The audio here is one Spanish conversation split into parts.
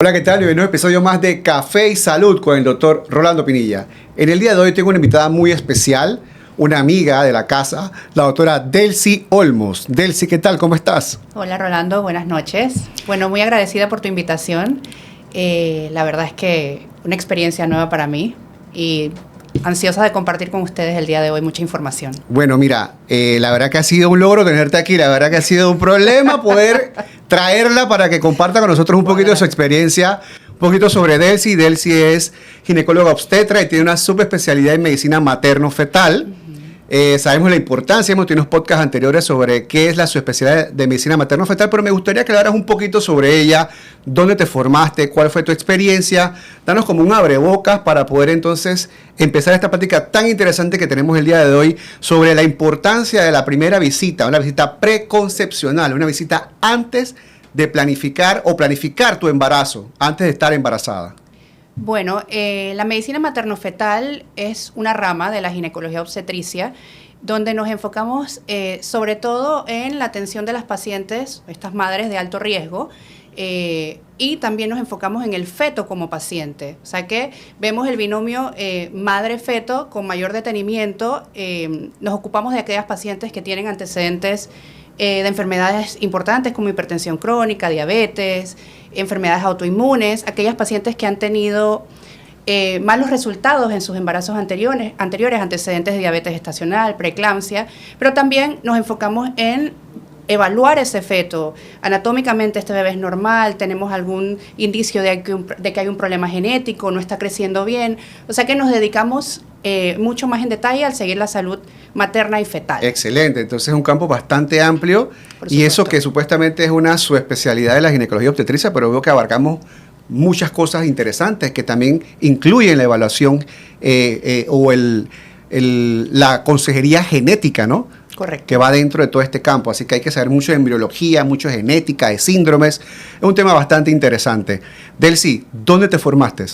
Hola, ¿qué tal? Bienvenido a un episodio más de Café y Salud con el doctor Rolando Pinilla. En el día de hoy tengo una invitada muy especial, una amiga de la casa, la doctora Delcy Olmos. Delcy, ¿qué tal? ¿Cómo estás? Hola Rolando, buenas noches. Bueno, muy agradecida por tu invitación. La verdad es que una experiencia nueva para mí y ansiosa de compartir con ustedes el día de hoy mucha información. Bueno, mira, la verdad que ha sido un logro tenerte aquí, la verdad que ha sido un problema poder traerla para que comparta con nosotros un poquito de su experiencia, un poquito sobre Delcy. Delcy es ginecóloga obstetra y tiene una subespecialidad en medicina materno-fetal. Sabemos la importancia, hemos tenido unos podcasts anteriores sobre qué es la subespecialidad de medicina materno-fetal, pero me gustaría que hablaras un poquito sobre ella, dónde te formaste, cuál fue tu experiencia, danos como un abrebocas para poder entonces empezar esta plática tan interesante que tenemos el día de hoy sobre la importancia de la primera visita, una visita preconcepcional, una visita antes de planificar o planificar tu embarazo, antes de estar embarazada. Bueno, la medicina materno-fetal es una rama de la ginecología obstetricia donde nos enfocamos sobre todo en la atención de las pacientes, estas madres de alto riesgo, y también nos enfocamos en el feto como paciente. O sea que vemos el binomio madre-feto con mayor detenimiento. Nos ocupamos de aquellas pacientes que tienen antecedentes de enfermedades importantes como hipertensión crónica, diabetes, enfermedades autoinmunes, aquellas pacientes que han tenido malos resultados en sus embarazos anteriores, antecedentes de diabetes gestacional, preeclampsia, pero también nos enfocamos en evaluar ese feto. Anatómicamente este bebé es normal, tenemos algún indicio de que hay un problema genético, no está creciendo bien, o sea que nos dedicamos mucho más en detalle al seguir la salud materna y fetal. Excelente, entonces es un campo bastante amplio y eso que supuestamente es una subespecialidad de la ginecología obstetricia, pero veo que abarcamos muchas cosas interesantes que también incluyen la evaluación o la consejería genética, ¿no? Correcto. Que va dentro de todo este campo, así que hay que saber mucho de embriología, mucho de genética, de síndromes, es un tema bastante interesante. Delcy, ¿dónde te formaste?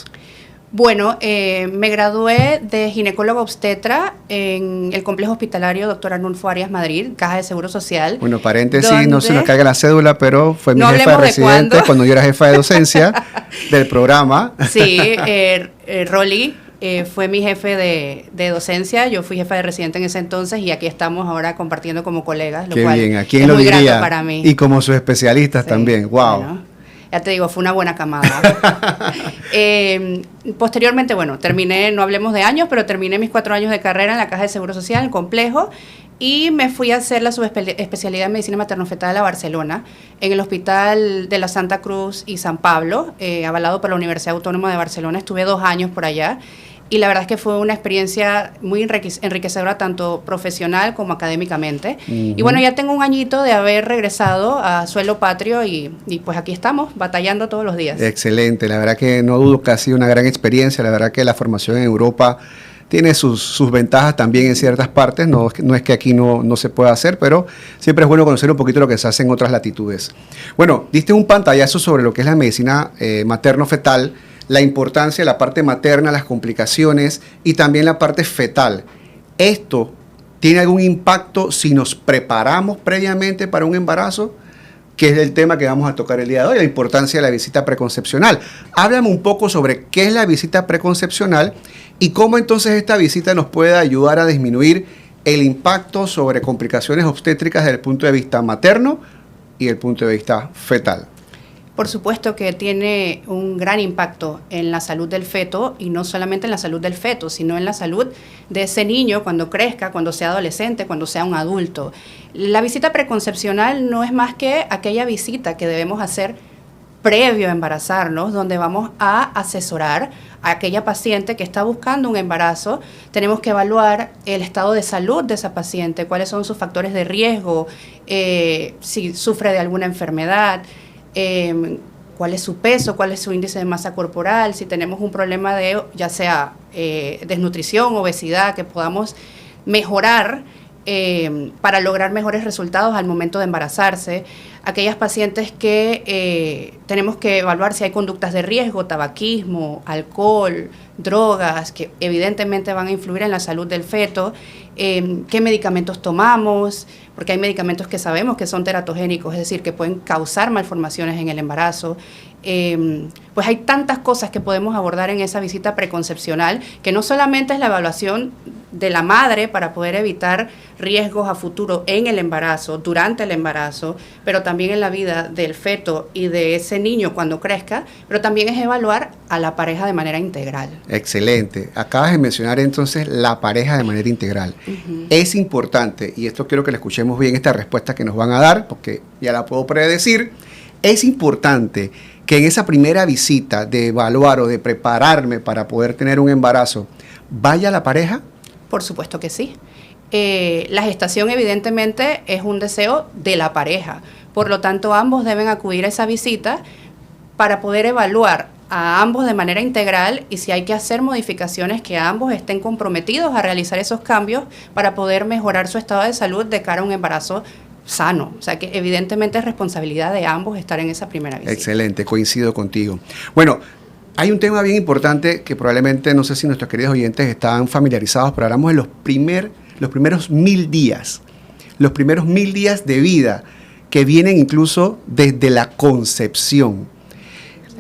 Bueno, me gradué de ginecóloga obstetra en el complejo hospitalario Dr. Arnulfo Arias Madrid, Caja de Seguro Social. Bueno, paréntesis, no se nos caiga la cédula, pero fue mi jefa de residente cuando yo era jefa de docencia del programa. Sí, Rolly fue mi jefe de docencia, yo fui jefa de residente en ese entonces y aquí estamos ahora compartiendo como colegas, lo cual bien, ¿a quién es lo muy diría? grato para mí. Y como sus especialistas también, wow. Bueno, ya te digo, fue una buena camada. Posteriormente, bueno, terminé, no hablemos de años, pero terminé mis 4 años de carrera en la Caja de Seguro Social, en el complejo, y me fui a hacer la subespecialidad en medicina materno-fetal a Barcelona, en el Hospital de la Santa Cruz y San Pablo, avalado por la Universidad Autónoma de Barcelona. Estuve 2 años por allá. Y la verdad es que fue una experiencia muy enriquecedora tanto profesional como académicamente. Y bueno, ya tengo un añito de haber regresado a suelo patrio y pues aquí estamos, batallando todos los días. Excelente, la verdad que no dudo que ha sido una gran experiencia, la verdad que la formación en Europa tiene sus ventajas también en ciertas partes, no es que aquí no se pueda hacer, pero siempre es bueno conocer un poquito lo que se hace en otras latitudes. Bueno, diste un pantallazo sobre lo que es la medicina materno-fetal, la importancia de la parte materna, las complicaciones y también la parte fetal. ¿Esto tiene algún impacto si nos preparamos previamente para un embarazo? Que es el tema que vamos a tocar el día de hoy, la importancia de la visita preconcepcional. Háblame un poco sobre qué es la visita preconcepcional y cómo entonces esta visita nos puede ayudar a disminuir el impacto sobre complicaciones obstétricas desde el punto de vista materno y el punto de vista fetal. Por supuesto que tiene un gran impacto en la salud del feto y no solamente en la salud del feto, sino en la salud de ese niño cuando crezca, cuando sea adolescente, cuando sea un adulto. La visita preconcepcional no es más que aquella visita que debemos hacer previo a embarazarnos, donde vamos a asesorar a aquella paciente que está buscando un embarazo. Tenemos que evaluar el estado de salud de esa paciente, cuáles son sus factores de riesgo, si sufre de alguna enfermedad, cuál es su peso, cuál es su índice de masa corporal, si tenemos un problema de ya sea desnutrición, obesidad, que podamos mejorar para lograr mejores resultados al momento de embarazarse. aquellas pacientes que tenemos que evaluar si hay conductas de riesgo, tabaquismo, alcohol, drogas, que evidentemente van a influir en la salud del feto, qué medicamentos tomamos, porque hay medicamentos que sabemos que son teratogénicos, es decir, que pueden causar malformaciones en el embarazo. Pues hay tantas cosas que podemos abordar en esa visita preconcepcional, que no solamente es la evaluación de la madre para poder evitar riesgos a futuro en el embarazo, durante el embarazo, pero también en la vida del feto y de ese niño cuando crezca, pero también es evaluar a la pareja de manera integral. Excelente. Acabas de mencionar entonces la pareja de manera integral. Es importante, y esto quiero que le escuchemos bien esta respuesta que nos van a dar, porque ya la puedo predecir. Es importante que en esa primera visita de evaluar o de prepararme para poder tener un embarazo, ¿vaya la pareja? Por supuesto que sí. La gestación evidentemente es un deseo de la pareja, por lo tanto ambos deben acudir a esa visita para poder evaluar a ambos de manera integral y si hay que hacer modificaciones, que ambos estén comprometidos a realizar esos cambios para poder mejorar su estado de salud de cara a un embarazo sano. O sea que evidentemente es responsabilidad de ambos estar en esa primera visita. Excelente, coincido contigo. Bueno, hay un tema bien importante que probablemente, no sé si nuestros queridos oyentes están familiarizados, pero hablamos de los primeros 1000 días. Los primeros 1000 días de vida que vienen incluso desde la concepción.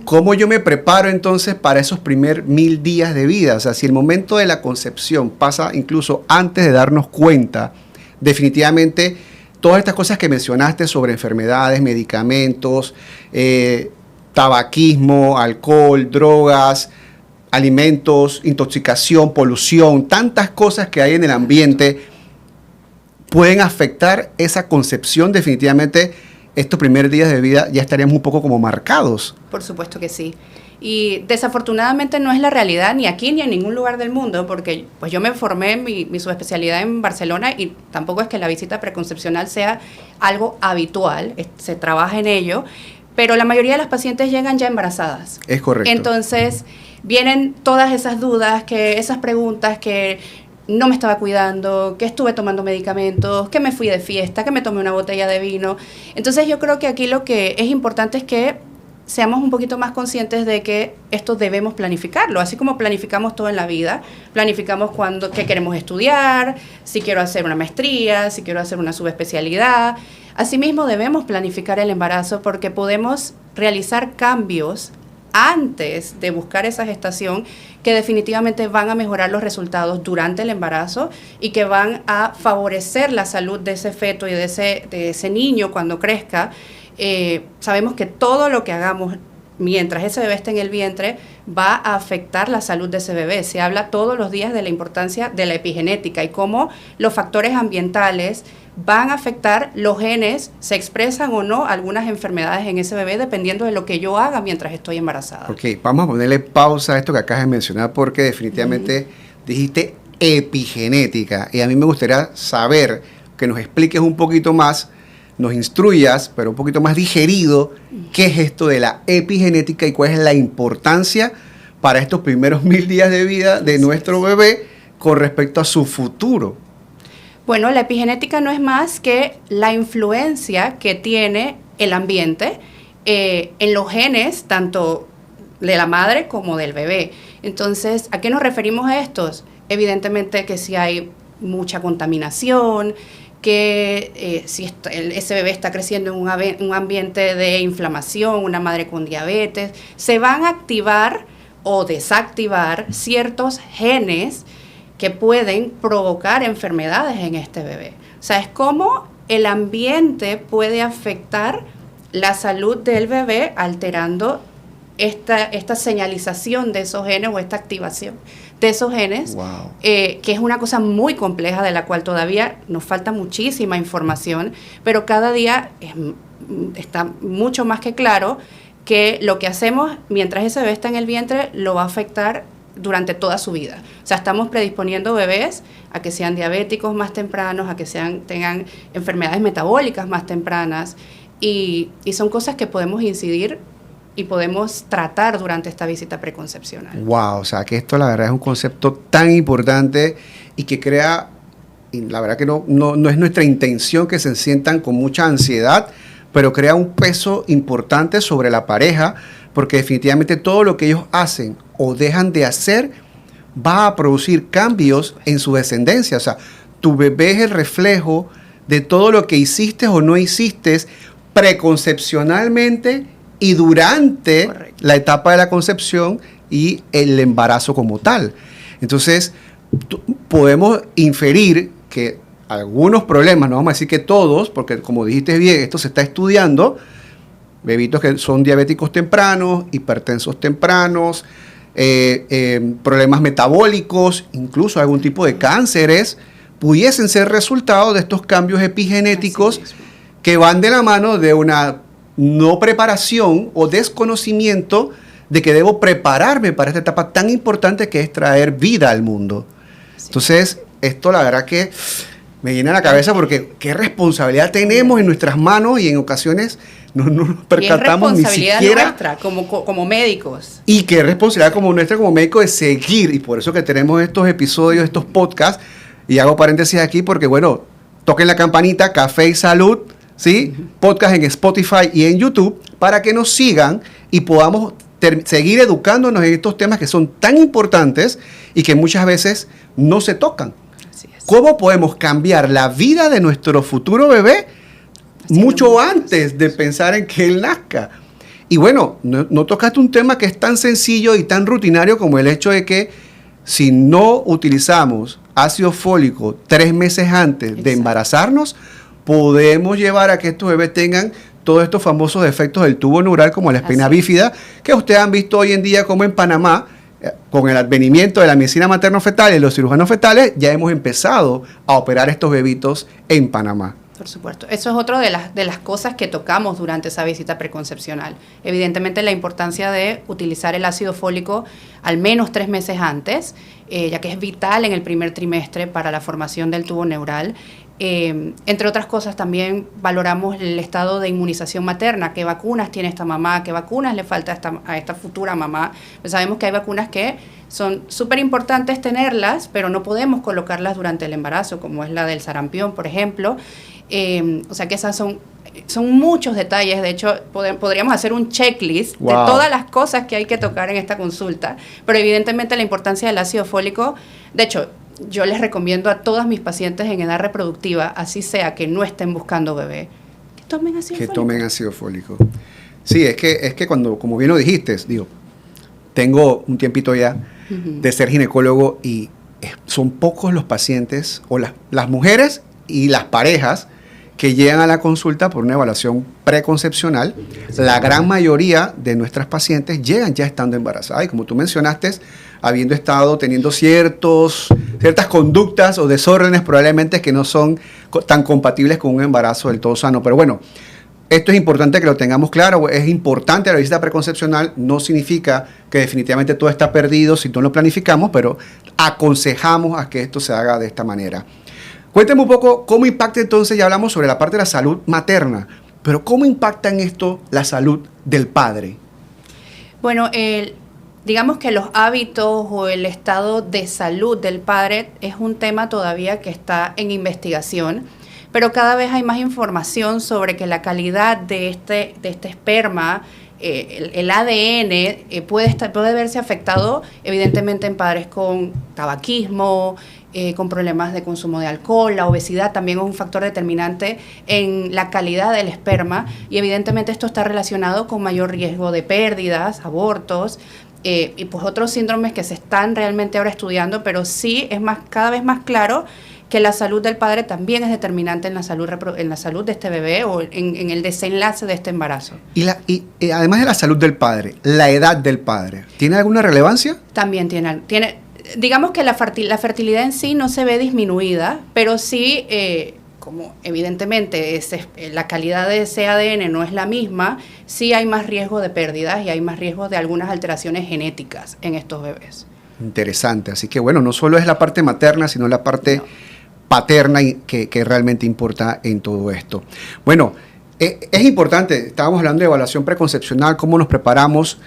¿Cómo yo me preparo entonces para esos primeros 1000 días de vida? O sea, si el momento de la concepción pasa incluso antes de darnos cuenta, definitivamente todas estas cosas que mencionaste sobre enfermedades, medicamentos, tabaquismo, alcohol, drogas, alimentos, intoxicación, polución, tantas cosas que hay en el ambiente pueden afectar esa concepción. Definitivamente estos primeros días de vida ya estaríamos un poco como marcados. Por supuesto que sí. Y desafortunadamente no es la realidad ni aquí ni en ningún lugar del mundo, porque pues yo me formé mi subespecialidad en Barcelona y tampoco es que la visita preconcepcional sea algo habitual, se trabaja en ello, pero la mayoría de las pacientes llegan ya embarazadas. Es correcto. Entonces vienen todas esas dudas, esas preguntas que no me estaba cuidando, que estuve tomando medicamentos, que me fui de fiesta, que me tomé una botella de vino. Entonces yo creo que aquí lo que es importante es que seamos un poquito más conscientes de que esto debemos planificarlo, así como planificamos todo en la vida, planificamos qué queremos estudiar, si quiero hacer una maestría, si quiero hacer una subespecialidad. Asimismo debemos planificar el embarazo porque podemos realizar cambios antes de buscar esa gestación que definitivamente van a mejorar los resultados durante el embarazo y que van a favorecer la salud de ese feto y de ese niño cuando crezca. Sabemos que todo lo que hagamos mientras ese bebé esté en el vientre va a afectar la salud de ese bebé. Se habla todos los días de la importancia de la epigenética y cómo los factores ambientales van a afectar los genes, se expresan o no algunas enfermedades en ese bebé dependiendo de lo que yo haga mientras estoy embarazada. Ok, vamos a ponerle pausa a esto que acabas de mencionar porque definitivamente dijiste epigenética y a mí me gustaría saber que nos expliques un poquito más, nos instruyas, pero un poquito más digerido, qué es esto de la epigenética y cuál es la importancia para estos primeros 1000 días de vida de nuestro bebé con respecto a su futuro. Bueno, la epigenética no es más que la influencia que tiene el ambiente en los genes, tanto de la madre como del bebé. Entonces, ¿a qué nos referimos a estos? Evidentemente que si hay mucha contaminación, que si ese bebé está creciendo en un ambiente de inflamación, una madre con diabetes, se van a activar o desactivar ciertos genes que pueden provocar enfermedades en este bebé. O sea, es como el ambiente puede afectar la salud del bebé alterando esta señalización de esos genes o esta activación de esos genes, wow. Que es una cosa muy compleja de la cual todavía nos falta muchísima información, pero cada día está mucho más que claro que lo que hacemos mientras ese bebé está en el vientre lo va a afectar durante toda su vida. O sea, estamos predisponiendo bebés a que sean diabéticos más tempranos, a que tengan enfermedades metabólicas más tempranas y son cosas que podemos incidir y podemos tratar durante esta visita preconcepcional. Wow, o sea que esto la verdad es un concepto tan importante y que crea, y la verdad que no es nuestra intención que se sientan con mucha ansiedad, pero crea un peso importante sobre la pareja, porque definitivamente todo lo que ellos hacen o dejan de hacer va a producir cambios en su descendencia. O sea, tu bebé es el reflejo de todo lo que hiciste o no hiciste preconcepcionalmente y durante la etapa de la concepción y el embarazo como tal. Entonces, podemos inferir que algunos problemas, no vamos a decir que todos, porque como dijiste bien, esto se está estudiando, bebitos que son diabéticos tempranos, hipertensos tempranos, problemas metabólicos, incluso algún tipo de cánceres, pudiesen ser resultado de estos cambios epigenéticos que van de la mano de una no preparación o desconocimiento de que debo prepararme para esta etapa tan importante que es traer vida al mundo. Entonces, esto la verdad que me llena la cabeza porque qué responsabilidad tenemos en nuestras manos y en ocasiones no nos percatamos ni siquiera. Y es responsabilidad nuestra como médicos. Y qué responsabilidad como nuestra como médicos de seguir. Y por eso que tenemos estos episodios, estos podcasts. Y hago paréntesis aquí porque, bueno, toquen la campanita, Café y Salud, ¿sí? Podcast en Spotify y en YouTube para que nos sigan y podamos seguir educándonos en estos temas que son tan importantes y que muchas veces no se tocan. Así es. ¿Cómo podemos cambiar la vida de nuestro futuro bebé mucho antes de pensar en que él nazca? Y bueno, no tocaste un tema que es tan sencillo y tan rutinario como el hecho de que si no utilizamos ácido fólico 3 meses antes de embarazarnos, podemos llevar a que estos bebés tengan todos estos famosos defectos del tubo neural como la espina bífida, que ustedes han visto hoy en día como en Panamá, con el advenimiento de la medicina materno-fetal y los cirujanos fetales, ya hemos empezado a operar estos bebitos en Panamá. Por supuesto. Eso es otra de las cosas que tocamos durante esa visita preconcepcional. Evidentemente la importancia de utilizar el ácido fólico al menos 3 meses antes, ya que es vital en el primer trimestre para la formación del tubo neural. Entre otras cosas, también valoramos el estado de inmunización materna, qué vacunas tiene esta mamá, qué vacunas le falta a esta futura mamá. Pues sabemos que hay vacunas que son súper importantes tenerlas, pero no podemos colocarlas durante el embarazo, como es la del sarampión, por ejemplo. O sea que esas son muchos detalles. De hecho, podríamos hacer un checklist de todas las cosas que hay que tocar en esta consulta, pero evidentemente la importancia del ácido fólico, de hecho, yo les recomiendo a todas mis pacientes en edad reproductiva, así sea que no estén buscando bebé, que tomen ácido fólico. Que tomen ácido fólico. Sí, es que cuando, como bien lo dijiste, digo, tengo un tiempito ya de ser ginecólogo y son pocos los pacientes o las mujeres y las parejas que llegan a la consulta por una evaluación preconcepcional. La gran mayoría de nuestras pacientes llegan ya estando embarazadas y como tú mencionaste, habiendo estado teniendo ciertas conductas o desórdenes probablemente que no son tan compatibles con un embarazo del todo sano. Pero bueno, esto es importante que lo tengamos claro. Es importante la visita preconcepcional. No significa que definitivamente todo está perdido si no lo planificamos, pero aconsejamos a que esto se haga de esta manera. Cuénteme un poco cómo impacta entonces, ya hablamos sobre la parte de la salud materna, pero ¿cómo impacta en esto la salud del padre? Bueno, digamos que los hábitos o el estado de salud del padre es un tema todavía que está en investigación, pero cada vez hay más información sobre que la calidad de este esperma, el ADN puede verse afectado evidentemente en padres con tabaquismo, con problemas de consumo de alcohol. La obesidad también es un factor determinante en la calidad del esperma y evidentemente esto está relacionado con mayor riesgo de pérdidas, abortos y pues otros síndromes que se están realmente ahora estudiando, pero sí es cada vez más claro que la salud del padre también es determinante en la salud de este bebé o en el desenlace de este embarazo. Y además de la salud del padre, la edad del padre, ¿tiene alguna relevancia? También tiene digamos que la fertilidad en sí no se ve disminuida, pero sí, como evidentemente la calidad de ese ADN no es la misma, sí hay más riesgo de pérdidas y hay más riesgo de algunas alteraciones genéticas en estos bebés. Interesante, así que bueno, no solo es la parte materna, sino la parte paterna que realmente importa en todo esto. Bueno, es importante, estábamos hablando de evaluación preconcepcional, cómo nos preparamos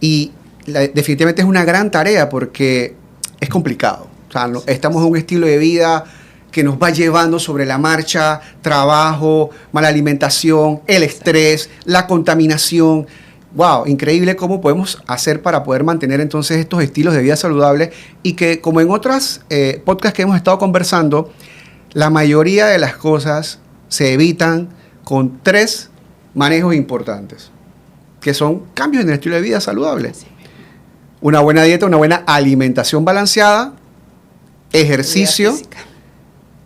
y definitivamente es una gran tarea porque es complicado. O sea, estamos en un estilo de vida que nos va llevando sobre la marcha, trabajo, mala alimentación, el estrés, la contaminación. Wow, increíble cómo podemos hacer para poder mantener entonces estos estilos de vida saludables y que, como en otras podcasts que hemos estado conversando, la mayoría de las cosas se evitan con 3 manejos importantes, que son cambios en el estilo de vida saludable. Una buena dieta, una buena alimentación balanceada, ejercicio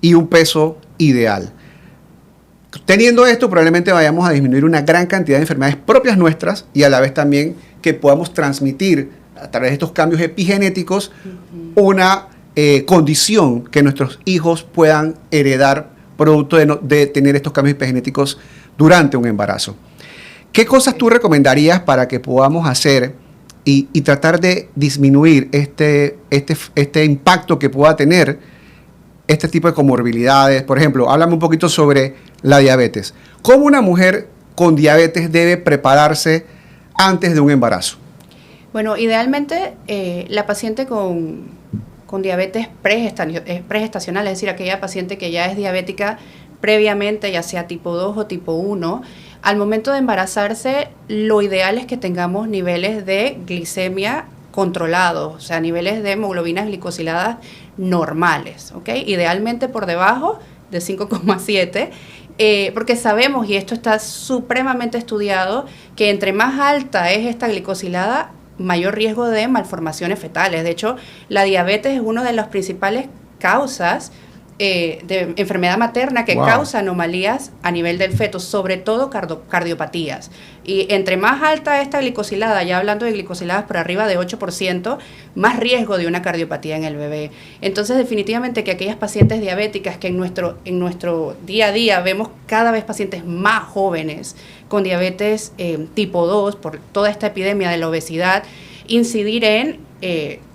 y un peso ideal. Teniendo esto, probablemente vayamos a disminuir una gran cantidad de enfermedades propias nuestras y a la vez también que podamos transmitir a través de estos cambios epigenéticos una condición que nuestros hijos puedan heredar producto de tener estos cambios epigenéticos durante un embarazo. ¿Qué cosas tú recomendarías para que podamos hacer y tratar de disminuir este impacto que pueda tener este tipo de comorbilidades? Por ejemplo, háblame un poquito sobre la diabetes. ¿Cómo una mujer con diabetes debe prepararse antes de un embarazo? Bueno, idealmente la paciente con diabetes pregestacional, es decir, aquella paciente que ya es diabética previamente, ya sea tipo 2 o tipo 1, al momento de embarazarse, lo ideal es que tengamos niveles de glicemia controlados, o sea, niveles de hemoglobinas glicosiladas normales, ¿ok? Idealmente por debajo de 5,7, porque sabemos, y esto está supremamente estudiado, que entre más alta es esta glicosilada, mayor riesgo de malformaciones fetales. De hecho, la diabetes es una de las principales causas de enfermedad materna que causa anomalías a nivel del feto, sobre todo cardiopatías. Y entre más alta esta glicosilada, ya hablando de glicosiladas por arriba de 8%, más riesgo de una cardiopatía en el bebé. Entonces, definitivamente que aquellas pacientes diabéticas que en nuestro día a día vemos cada vez pacientes más jóvenes con diabetes tipo 2 por toda esta epidemia de la obesidad, incidir en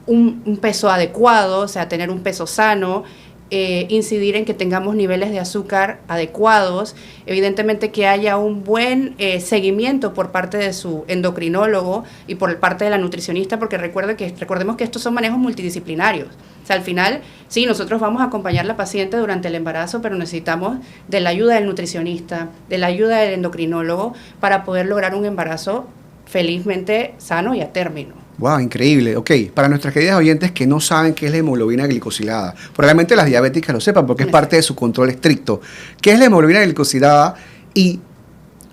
un peso adecuado, o sea, tener un peso sano, incidir en que tengamos niveles de azúcar adecuados, evidentemente que haya un buen seguimiento por parte de su endocrinólogo y por parte de la nutricionista, porque recordemos que estos son manejos multidisciplinarios. O sea, al final, sí, nosotros vamos a acompañar a la paciente durante el embarazo, pero necesitamos de la ayuda del nutricionista, de la ayuda del endocrinólogo, para poder lograr un embarazo felizmente sano y a término. Wow, increíble. Ok, para nuestras queridas oyentes que no saben qué es la hemoglobina glicosilada, probablemente las diabéticas lo sepan porque es parte de su control estricto. ¿Qué es la hemoglobina glicosilada? Y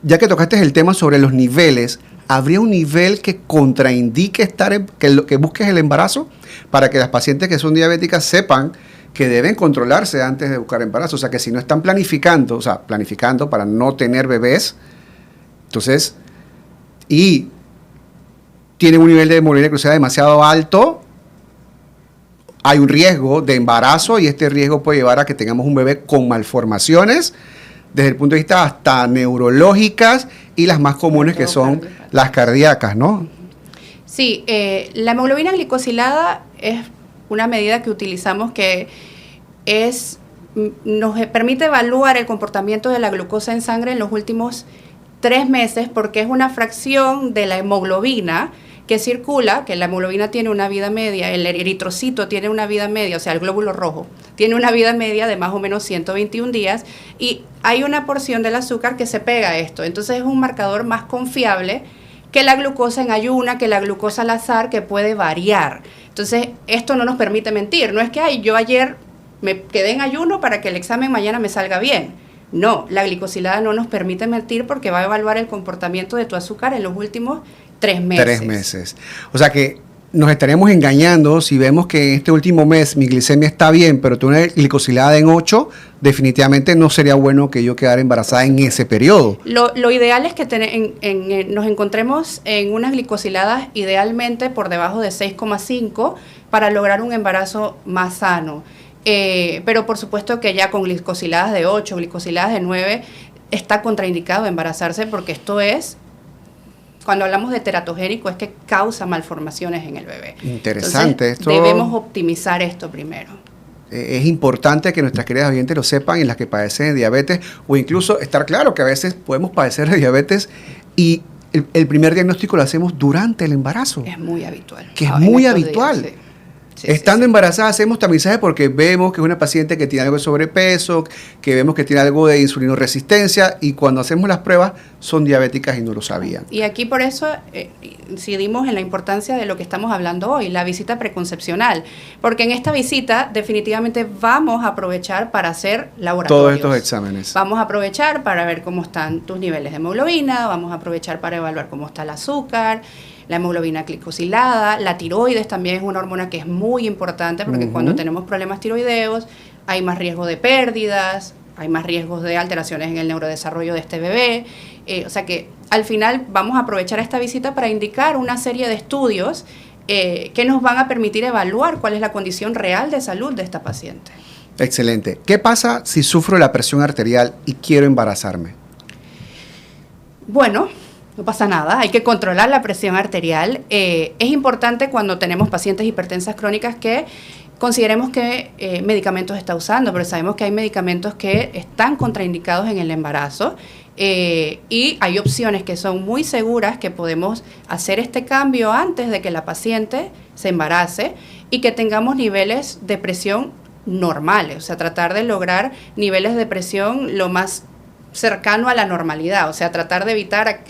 ya que tocaste el tema sobre los niveles, ¿habría un nivel que contraindique que busques el embarazo? Para que las pacientes que son diabéticas sepan que deben controlarse antes de buscar embarazo. O sea, que si no están planificando para no tener bebés, entonces, y tienen un nivel de hemoglobina glicosilada demasiado alto, hay un riesgo de embarazo y este riesgo puede llevar a que tengamos un bebé con malformaciones desde el punto de vista hasta neurológicas y las más comunes que son las cardíacas, ¿no? Sí, la hemoglobina glicosilada es una medida que utilizamos que nos permite evaluar el comportamiento de la glucosa en sangre en los últimos 3 meses, porque es una fracción de la hemoglobina que circula, que la hemoglobina tiene una vida media, el eritrocito tiene una vida media, o sea, el glóbulo rojo, tiene una vida media de más o menos 121 días y hay una porción del azúcar que se pega a esto. Entonces es un marcador más confiable que la glucosa en ayuna, que la glucosa al azar, que puede variar. Entonces, esto no nos permite mentir. No es que yo ayer me quedé en ayuno para que el examen mañana me salga bien. No, la glicosilada no nos permite mentir porque va a evaluar el comportamiento de tu azúcar en los últimos 3 meses. 3 meses. O sea que nos estaríamos engañando si vemos que en este último mes mi glicemia está bien, pero tengo una glicosilada en 8, definitivamente no sería bueno que yo quedara embarazada en ese periodo. Lo ideal es que nos encontremos en unas glicosiladas idealmente por debajo de 6,5 para lograr un embarazo más sano. Pero por supuesto que ya con glicosiladas de 8, glicosiladas de 9, está contraindicado embarazarse porque esto es, cuando hablamos de teratogénico, es que causa malformaciones en el bebé. Interesante. Entonces, debemos optimizar esto primero. Es importante que nuestras queridas oyentes lo sepan, en las que padecen de diabetes, o incluso estar claro que a veces podemos padecer de diabetes y el primer diagnóstico lo hacemos durante el embarazo. Es muy habitual. Que es muy habitual. Días, sí. Estando embarazada hacemos tamizaje porque vemos que es una paciente que tiene algo de sobrepeso, que vemos que tiene algo de insulinoresistencia y cuando hacemos las pruebas son diabéticas y no lo sabían. Y aquí por eso incidimos en la importancia de lo que estamos hablando hoy, la visita preconcepcional, porque en esta visita definitivamente vamos a aprovechar para hacer laboratorios. Todos estos exámenes. Vamos a aprovechar para ver cómo están tus niveles de hemoglobina, vamos a aprovechar para evaluar cómo está el azúcar, la hemoglobina glicosilada, la tiroides también es una hormona que es muy importante porque cuando tenemos problemas tiroideos hay más riesgo de pérdidas, hay más riesgos de alteraciones en el neurodesarrollo de este bebé. O sea que al final vamos a aprovechar esta visita para indicar una serie de estudios que nos van a permitir evaluar cuál es la condición real de salud de esta paciente. Excelente. ¿Qué pasa si sufro la presión arterial y quiero embarazarme? Bueno, no pasa nada, hay que controlar la presión arterial. Es importante cuando tenemos pacientes hipertensas crónicas que consideremos qué medicamentos está usando, pero sabemos que hay medicamentos que están contraindicados en el embarazo y hay opciones que son muy seguras que podemos hacer este cambio antes de que la paciente se embarace y que tengamos niveles de presión normales, o sea, tratar de lograr niveles de presión lo más cercano a la normalidad, o sea, tratar de evitar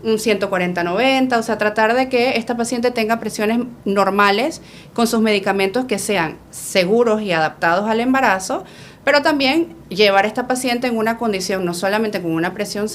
un 140-90, o sea, tratar de que esta paciente tenga presiones normales con sus medicamentos que sean seguros y adaptados al embarazo, pero también llevar a esta paciente en una condición, no solamente con una presión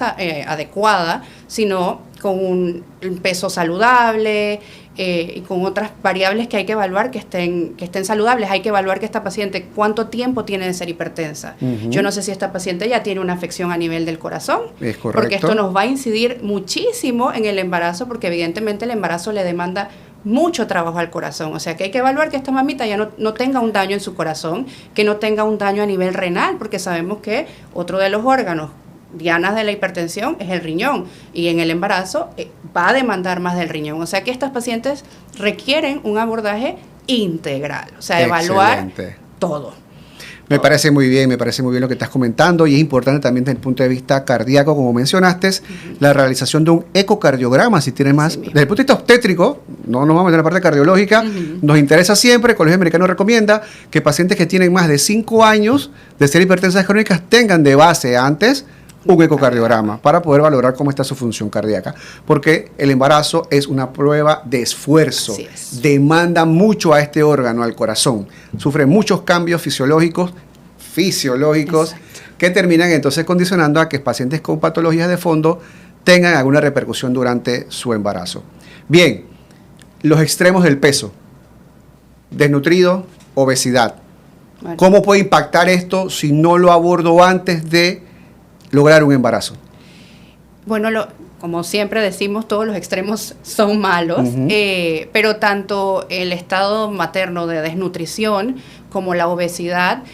adecuada, sino con un peso saludable y con otras variables que hay que evaluar que estén saludables. Hay que evaluar que esta paciente cuánto tiempo tiene de ser hipertensa. Yo no sé si esta paciente ya tiene una afección a nivel del corazón. Es correcto. Porque esto nos va a incidir muchísimo en el embarazo, porque evidentemente el embarazo le demanda mucho trabajo al corazón, o sea que hay que evaluar que esta mamita ya no tenga un daño en su corazón, que no tenga un daño a nivel renal, porque sabemos que otro de los órganos dianas de la hipertensión es el riñón y en el embarazo va a demandar más del riñón, o sea que estas pacientes requieren un abordaje integral, o sea, evaluar todo. Me parece muy bien lo que estás comentando y es importante también desde el punto de vista cardíaco, como mencionaste, la realización de un ecocardiograma, si tienes más. Desde el punto de vista obstétrico, no nos vamos a meter en la parte cardiológica, nos interesa siempre, el Colegio Americano recomienda que pacientes que tienen más de 5 años de ser hipertensas crónicas tengan de base antes un ecocardiograma para poder valorar cómo está su función cardíaca, porque el embarazo es una prueba de esfuerzo, demanda mucho a este órgano, al corazón, sufre muchos cambios fisiológicos que terminan entonces condicionando a que pacientes con patologías de fondo tengan alguna repercusión durante su embarazo. Bien, los extremos del peso, desnutrido, obesidad. Bueno. ¿Cómo puede impactar esto si no lo abordo antes de lograr un embarazo? Bueno, como siempre decimos, todos los extremos son malos, pero tanto el estado materno de desnutrición como la obesidad,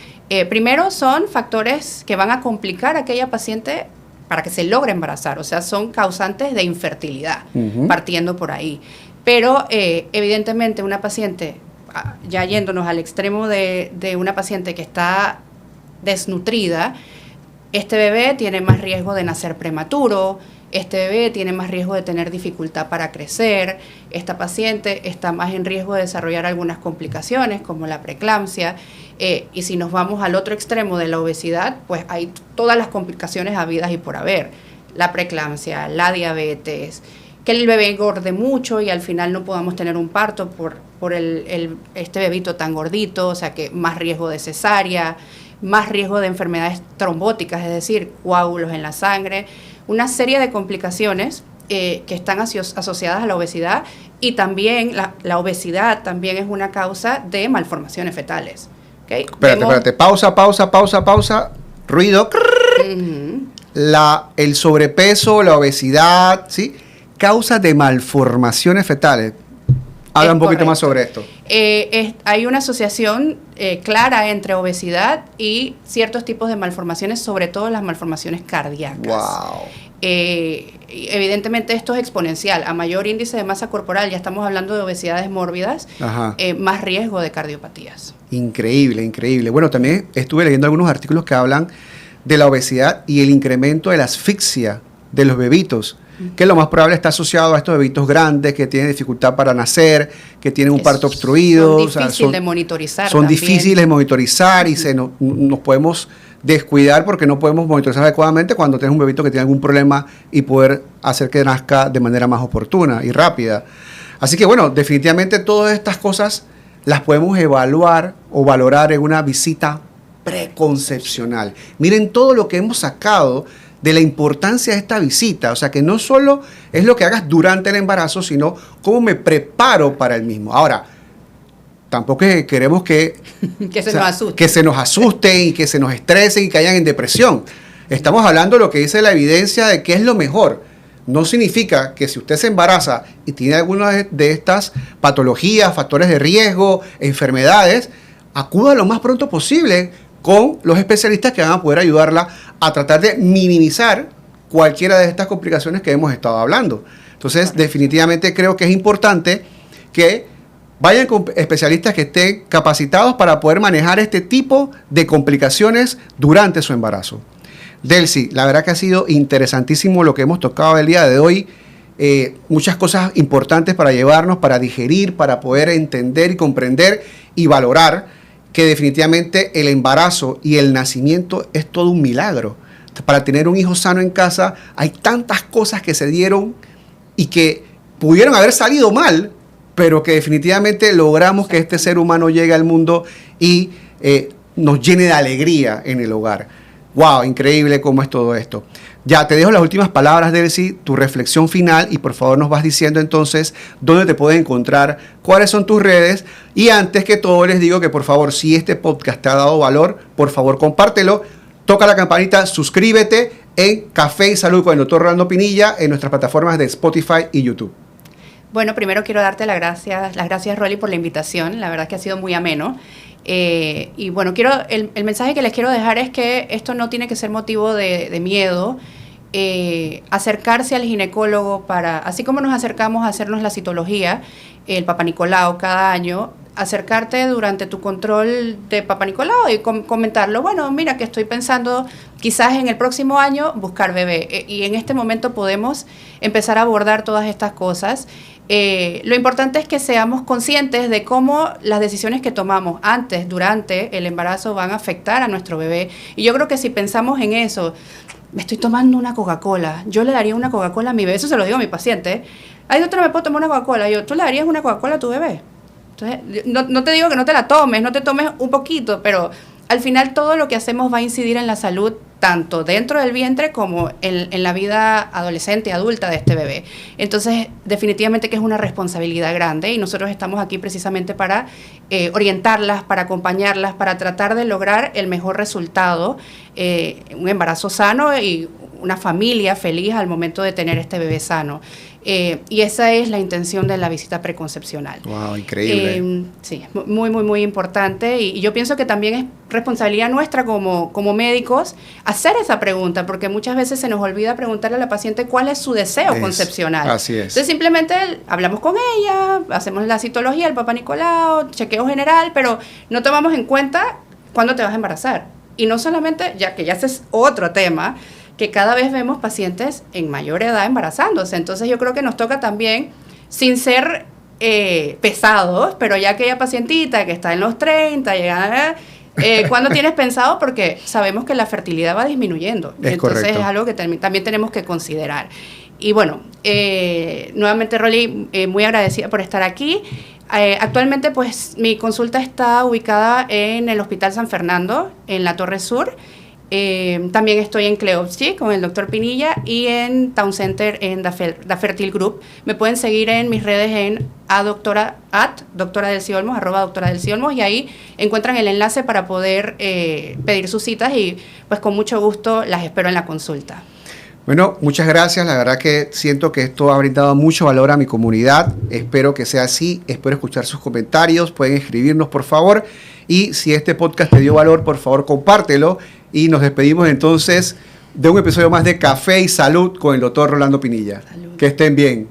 primero son factores que van a complicar a aquella paciente para que se logre embarazar, o sea, son causantes de infertilidad, partiendo por ahí. Pero evidentemente una paciente, ya yéndonos al extremo de una paciente que está desnutrida, este bebé tiene más riesgo de nacer prematuro, este bebé tiene más riesgo de tener dificultad para crecer, esta paciente está más en riesgo de desarrollar algunas complicaciones como la preeclampsia, y si nos vamos al otro extremo de la obesidad, pues hay todas las complicaciones habidas y por haber, la preeclampsia, la diabetes, que el bebé engorde mucho y al final no podamos tener un parto por este bebito tan gordito, o sea que más riesgo de cesárea, más riesgo de enfermedades trombóticas, es decir, coágulos en la sangre, una serie de complicaciones que están asociadas a la obesidad y también la obesidad también es una causa de malformaciones fetales. ¿Okay? Espérate, pausa, ruido. El sobrepeso, la obesidad, ¿sí? Causa de malformaciones fetales. Habla un poquito más sobre esto. Hay una asociación clara entre obesidad y ciertos tipos de malformaciones, sobre todo las malformaciones cardíacas. Wow. Evidentemente esto es exponencial. A mayor índice de masa corporal, ya estamos hablando de obesidades mórbidas, más riesgo de cardiopatías. Increíble. Bueno, también estuve leyendo algunos artículos que hablan de la obesidad y el incremento de la asfixia de los bebitos. que lo más probable está asociado a estos bebitos grandes que tienen dificultad para nacer, que tienen un parto obstruido. Son difíciles de monitorizar. Son difíciles de monitorizar y nos podemos descuidar porque no podemos monitorizar adecuadamente cuando tienes un bebito que tiene algún problema y poder hacer que nazca de manera más oportuna y rápida. Así que bueno, definitivamente todas estas cosas las podemos evaluar o valorar en una visita preconcepcional. Miren todo lo que hemos sacado de la importancia de esta visita. O sea, que no solo es lo que hagas durante el embarazo, sino cómo me preparo para el mismo. Ahora, tampoco queremos que se nos asusten y que se nos estresen y caigan en depresión. Estamos hablando de lo que dice la evidencia de qué es lo mejor. No significa que si usted se embaraza y tiene alguna de estas patologías, factores de riesgo, enfermedades, acuda lo más pronto posible con los especialistas que van a poder ayudarla a tratar de minimizar cualquiera de estas complicaciones que hemos estado hablando. Entonces, definitivamente creo que es importante que vayan con especialistas que estén capacitados para poder manejar este tipo de complicaciones durante su embarazo. Delcy, la verdad que ha sido interesantísimo lo que hemos tocado el día de hoy. Muchas cosas importantes para llevarnos, para digerir, para poder entender y comprender y valorar que definitivamente el embarazo y el nacimiento es todo un milagro. Para tener un hijo sano en casa hay tantas cosas que se dieron y que pudieron haber salido mal, pero que definitivamente logramos que este ser humano llegue al mundo y nos llene de alegría en el hogar. ¡Wow! Increíble cómo es todo esto. Ya, te dejo las últimas palabras, Delcy, tu reflexión final y por favor nos vas diciendo entonces dónde te pueden encontrar, cuáles son tus redes y antes que todo les digo que por favor, si este podcast te ha dado valor, por favor compártelo, toca la campanita, suscríbete en Café y Salud con el Dr. Rolando Pinilla en nuestras plataformas de Spotify y YouTube. Bueno, primero quiero darte las gracias, Rolly, por la invitación. La verdad que ha sido muy ameno. Y bueno, el mensaje que les quiero dejar es que esto no tiene que ser motivo de miedo. Acercarse al ginecólogo así como nos acercamos a hacernos la citología, el Papá Nicolau cada año, acercarte durante tu control de Papá Nicolau y comentarlo. Bueno, mira que estoy pensando quizás en el próximo año buscar bebé. Y en este momento podemos empezar a abordar todas estas cosas. Lo importante es que seamos conscientes de cómo las decisiones que tomamos antes, durante el embarazo van a afectar a nuestro bebé. Y yo creo que si pensamos en eso, me estoy tomando una Coca-Cola, yo le daría una Coca-Cola a mi bebé, eso se lo digo a mi paciente. Ay, doctora, ¿me puedo tomar una Coca-Cola? Yo, ¿tú le darías una Coca-Cola a tu bebé? Entonces, no te digo que no te la tomes, no te tomes un poquito, pero al final todo lo que hacemos va a incidir en la salud tanto dentro del vientre como en la vida adolescente y adulta de este bebé. Entonces, definitivamente que es una responsabilidad grande y nosotros estamos aquí precisamente para orientarlas, para acompañarlas, para tratar de lograr el mejor resultado, un embarazo sano y una familia feliz al momento de tener este bebé sano. Y esa es la intención de la visita preconcepcional. ¡Wow! Increíble. Sí, muy, muy, muy importante. Y yo pienso que también es responsabilidad nuestra como médicos hacer esa pregunta, porque muchas veces se nos olvida preguntarle a la paciente cuál es su deseo concepcional. Así es. Entonces simplemente hablamos con ella, hacemos la citología, el Papá Nicolau, chequeo general, pero no tomamos en cuenta cuándo te vas a embarazar. Y no solamente, ya que ya ese es otro tema, que cada vez vemos pacientes en mayor edad embarazándose. Entonces yo creo que nos toca también, sin ser pesados, pero ya aquella pacientita que está en los 30, ¿cuándo tienes pensado? Porque sabemos que la fertilidad va disminuyendo. Entonces correcto. Es algo que también tenemos que considerar. Y bueno, nuevamente Rolly, muy agradecida por estar aquí. Actualmente pues mi consulta está ubicada en el Hospital San Fernando, en la Torre Sur. También estoy en Cleovsky con el Dr. Pinilla y en Town Center en Da Fertil Group. Me pueden seguir en mis redes en @doctora del Olmos, @doctora del Olmos, y ahí encuentran el enlace para poder pedir sus citas y pues con mucho gusto las espero en la consulta. Bueno, muchas gracias. La verdad que siento que esto ha brindado mucho valor a mi comunidad. Espero que sea así. Espero escuchar sus comentarios. Pueden escribirnos, por favor. Y si este podcast te dio valor, por favor, compártelo. Y nos despedimos entonces de un episodio más de Café y Salud con el Dr. Rolando Pinilla. Salud. Que estén bien.